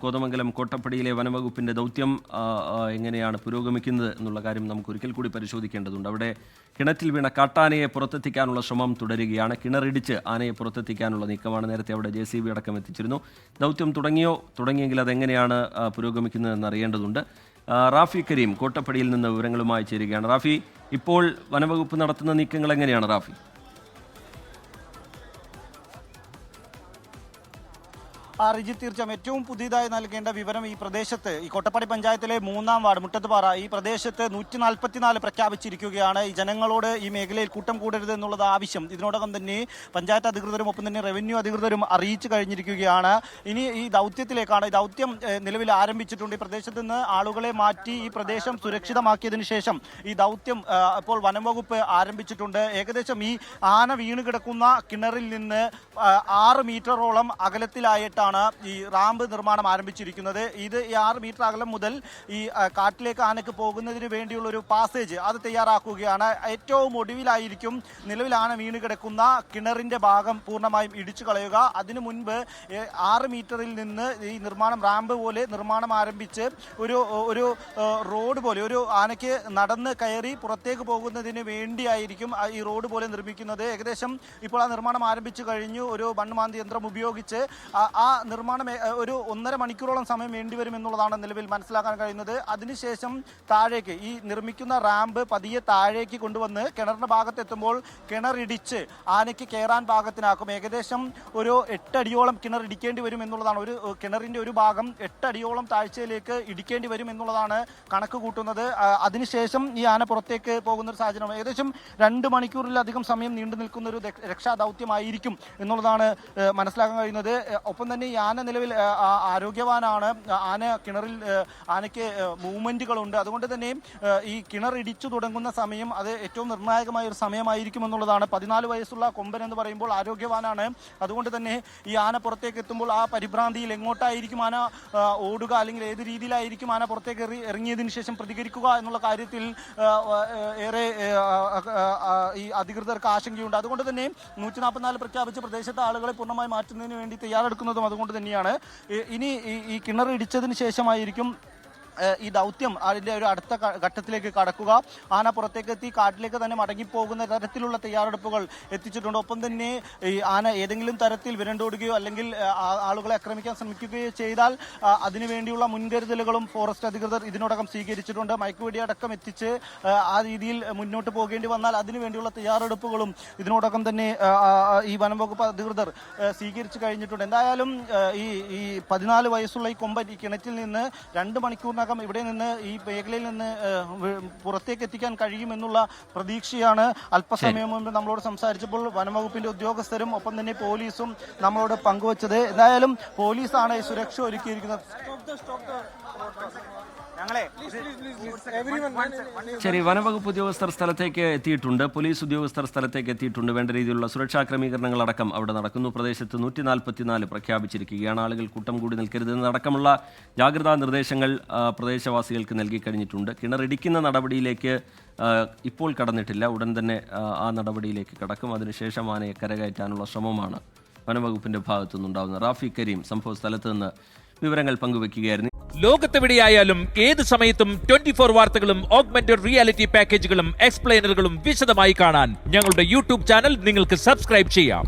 കോതമംഗലം കോട്ടപ്പടിയിലെ വനംവകുപ്പിന്റെ ദൗത്യം എങ്ങനെയാണ് പുരോഗമിക്കുന്നത് എന്നുള്ള കാര്യം നമുക്ക് ഒരിക്കൽ കൂടി പരിശോധിക്കേണ്ടതുണ്ട്. അവിടെ കിണറ്റിൽ വീണ കാട്ടാനയെ പുറത്തെത്തിക്കാനുള്ള ശ്രമം തുടരുകയാണ്. കിണറിടിച്ച് ആനയെ പുറത്തെത്തിക്കാനുള്ള നീക്കമാണ്. നേരത്തെ അവിടെ JCB അടക്കം എത്തിച്ചിരുന്നു. ദൗത്യം തുടങ്ങിയെങ്കിൽ അതെങ്ങനെയാണ് പുരോഗമിക്കുന്നതെന്ന് അറിയേണ്ടതുണ്ട്. റാഫി കരീം കോട്ടപ്പടിയിൽ നിന്ന് വിവരങ്ങളുമായി ചേരുകയാണ്. റാഫി, ഇപ്പോൾ വനംവകുപ്പ് നടത്തുന്ന നീക്കങ്ങൾ എങ്ങനെയാണ് റാഫി? റിജിത്ത്, തീർച്ചയായും ഏറ്റവും പുതിയതായി നൽകേണ്ട വിവരം ഈ പ്രദേശത്ത് ഈ കോട്ടപ്പടി പഞ്ചായത്തിലെ 3-ാം വാർഡ് മുട്ടത്തുപാറ ഈ പ്രദേശത്ത് 144 പ്രഖ്യാപിച്ചിരിക്കുകയാണ്. ഈ ജനങ്ങളോട് ഈ മേഖലയിൽ കൂട്ടം കൂടരുത് എന്നുള്ളത് ആവശ്യം ഇതിനോടകം തന്നെ പഞ്ചായത്ത് അധികൃതരും ഒപ്പം തന്നെ റവന്യൂ അധികൃതരും അറിയിച്ചു കഴിഞ്ഞിരിക്കുകയാണ്. ഇനി ഈ ദൗത്യത്തിലേക്കാണ്. ഈ ദൗത്യം നിലവിൽ ആരംഭിച്ചിട്ടുണ്ട്. ഈ പ്രദേശത്ത് നിന്ന് ആളുകളെ മാറ്റി ഈ പ്രദേശം സുരക്ഷിതമാക്കിയതിനു ശേഷം ഈ ദൗത്യം ഇപ്പോൾ വനംവകുപ്പ് ആരംഭിച്ചിട്ടുണ്ട്. ഏകദേശം ഈ ആന വീണ് കിടക്കുന്ന കിണറിൽ നിന്ന് 6 മീറ്ററോളം അകലത്തിലായിട്ടാണ് ഈ റാമ്പ് നിർമ്മാണം ആരംഭിച്ചിരിക്കുന്നത്. ഇത് ഈ 6 മീറ്റർ അകലം മുതൽ ഈ കാട്ടിലേക്ക് ആനയ്ക്ക് പോകുന്നതിന് വേണ്ടിയുള്ള ഒരു പാസേജ് അത് തയ്യാറാക്കുകയാണ്. ഏറ്റവും ഒടുവിലായിരിക്കും നിലവിൽ ആന വീണ് കിടക്കുന്ന കിണറിന്റെ ഭാഗം പൂർണ്ണമായും ഇടിച്ചു കളയുക. അതിനു മുൻപ് 6 മീറ്ററിൽ നിന്ന് ഈ നിർമ്മാണം റാമ്പ് പോലെ നിർമ്മാണം ആരംഭിച്ച് ഒരു റോഡ് പോലെ ഒരു ആനയ്ക്ക് നടന്ന് കയറി പുറത്തേക്ക് പോകുന്നതിന് വേണ്ടിയായിരിക്കും ഈ റോഡ് പോലെ നിർമ്മിക്കുന്നത്. ഏകദേശം ഇപ്പോൾ ആ നിർമ്മാണം ആരംഭിച്ചു കഴിഞ്ഞു. ഒരു മണ്ണ് യന്ത്രം ഉപയോഗിച്ച് ആ നിർമ്മാണം ഒരു 1.5 മണിക്കൂറോളം സമയം വേണ്ടിവരും എന്നുള്ളതാണ് നിലവിൽ മനസ്സിലാക്കാൻ കഴിയുന്നത്. അതിനുശേഷം താഴേക്ക് ഈ നിർമ്മിക്കുന്ന റാമ്പ് പതിയെ താഴേക്ക് കൊണ്ടുവന്ന് കിണറിന്റെ ഭാഗത്തെത്തുമ്പോൾ കിണറിടിച്ച് ആനയ്ക്ക് കയറാൻ പാകത്തിനാക്കും. ഏകദേശം ഒരു 8 അടിയോളം കിണർ ഇടിക്കേണ്ടി വരും എന്നുള്ളതാണ്. ഒരു കിണറിന്റെ ഒരു ഭാഗം 8 അടിയോളം താഴ്ചയിലേക്ക് ഇടിക്കേണ്ടി വരും എന്നുള്ളതാണ് കണക്ക് കൂട്ടുന്നത്. അതിനുശേഷം ഈ ആന പുറത്തേക്ക് പോകുന്ന ഒരു സാഹചര്യം ഏകദേശം 2 മണിക്കൂറിലധികം സമയം നീണ്ടു നിൽക്കുന്ന ഒരു രക്ഷാദൗത്യമായിരിക്കും എന്നുള്ളതാണ് മനസ്സിലാക്കാൻ കഴിയുന്നത്. ഒപ്പം തന്നെ ഈ ആന നിലവിൽ ആരോഗ്യവാനാണ്. ആനയ്ക്ക് മൂവ്മെന്റുകളുണ്ട്. അതുകൊണ്ട് തന്നെ ഈ കിണർ ഇടിച്ചു തുടങ്ങുന്ന സമയം അത് ഏറ്റവും നിർണായകമായ ഒരു സമയമായിരിക്കും എന്നുള്ളതാണ്. 14 വയസ്സുള്ള കൊമ്പൻ എന്ന് പറയുമ്പോൾ ആരോഗ്യവാനാണ്. അതുകൊണ്ട് തന്നെ ഈ ആന പുറത്തേക്ക് എത്തുമ്പോൾ ആ പരിഭ്രാന്തിയിൽ എങ്ങോട്ടായിരിക്കും ആന ഓടുക, അല്ലെങ്കിൽ ഏത് രീതിയിലായിരിക്കും ആന പുറത്തേക്ക് ഇറങ്ങിയതിനു ശേഷം പ്രതികരിക്കുക എന്നുള്ള കാര്യത്തിൽ ഏറെ ഈ അധികൃതർക്ക് ആശങ്കയുണ്ട്. അതുകൊണ്ട് തന്നെ 144 പ്രഖ്യാപിച്ച പ്രദേശത്തെ ആളുകളെ പൂർണ്ണമായി മാറ്റുന്നതിന് വേണ്ടി തയ്യാറെടുക്കുന്നതും അതുകൊണ്ട് തന്നെയാണ്. ഇനി ഈ കിണർ ഇടിച്ചതിന് ശേഷമായിരിക്കും ഈ ദൗത്യം അതിൻ്റെ ഒരു അടുത്ത ഘട്ടത്തിലേക്ക് കടക്കുക. ആന പുറത്തേക്ക് എത്തി കാട്ടിലേക്ക് തന്നെ മടങ്ങിപ്പോകുന്ന തരത്തിലുള്ള തയ്യാറെടുപ്പുകൾ എത്തിച്ചിട്ടുണ്ട്. ഒപ്പം തന്നെ ഈ ആന ഏതെങ്കിലും തരത്തിൽ വിരണ്ടോടുകയോ അല്ലെങ്കിൽ ആളുകളെ ആക്രമിക്കാൻ ശ്രമിക്കുകയോ ചെയ്താൽ അതിനുവേണ്ടിയുള്ള മുൻകരുതലുകളും ഫോറസ്റ്റ് അധികൃതർ ഇതിനോടകം സ്വീകരിച്ചിട്ടുണ്ട്. മയക്കുവെടി അടക്കം എത്തിച്ച് ആ രീതിയിൽ മുന്നോട്ട് പോകേണ്ടി വന്നാൽ അതിനുവേണ്ടിയുള്ള തയ്യാറെടുപ്പുകളും ഇതിനോടകം തന്നെ ഈ വനംവകുപ്പ് അധികൃതർ സ്വീകരിച്ചു കഴിഞ്ഞിട്ടുണ്ട്. എന്തായാലും ഈ 14 വയസ്സുള്ള ഈ കൊമ്പൻ ഈ കിണറ്റിൽ നിന്ന് 2 മണിക്കൂറിനകം ഇവിടെ നിന്ന് ഈ മേഖലയിൽ നിന്ന് പുറത്തേക്ക് എത്തിക്കാൻ കഴിയുമെന്നുള്ള പ്രതീക്ഷയാണ് അല്പസമയം മുമ്പ് നമ്മളോട് സംസാരിച്ചപ്പോൾ വനംവകുപ്പിന്റെ ഉദ്യോഗസ്ഥരും ഒപ്പം തന്നെ പോലീസും നമ്മളോട് പങ്കുവച്ചത്. എന്തായാലും പോലീസാണ് ഈ സുരക്ഷ ഒരുക്കിയിരിക്കുന്നത്. ശരി, വനംവകുപ്പ് ഉദ്യോഗസ്ഥർ സ്ഥലത്തേക്ക് എത്തിയിട്ടുണ്ട്, പോലീസ് ഉദ്യോഗസ്ഥർ സ്ഥലത്തേക്ക് എത്തിയിട്ടുണ്ട്. വേണ്ട രീതിയിലുള്ള സുരക്ഷാ ക്രമീകരണങ്ങളടക്കം അവിടെ നടക്കുന്നു. പ്രദേശത്ത് 144 പ്രഖ്യാപിച്ചിരിക്കുകയാണ്. ആളുകൾ കൂട്ടം കൂടി നിൽക്കരുതെന്നടക്കമുള്ള ജാഗ്രതാ നിർദ്ദേശങ്ങൾ പ്രദേശവാസികൾക്ക് നൽകി കഴിഞ്ഞിട്ടുണ്ട്. കിണറിടിക്കുന്ന നടപടിയിലേക്ക് ഇപ്പോൾ കടന്നിട്ടില്ല. ഉടൻ തന്നെ ആ നടപടിയിലേക്ക് കടക്കും. അതിനുശേഷം ആനയെ കരകയറ്റാനുള്ള ശ്രമമാണ് വനംവകുപ്പിന്റെ ഭാഗത്തുനിന്നുണ്ടാകുന്നത്. റാഫി കരീം സംഭവ സ്ഥലത്ത് നിന്ന് വിവരങ്ങൾ പങ്കുവയ്ക്കുകയായിരുന്നു. ലോകത്തെവിടെയായാലും ഏത് സമയത്തും 24 വാർത്തകളും ഓഗ്മെന്റഡ് റിയാലിറ്റി പാക്കേജുകളും എക്സ്പ്ലെയിനറുകളും വിശദമായി കാണാൻ ഞങ്ങളുടെ യൂട്യൂബ് ചാനൽ നിങ്ങൾക്ക് സബ്സ്ക്രൈബ് ചെയ്യാം.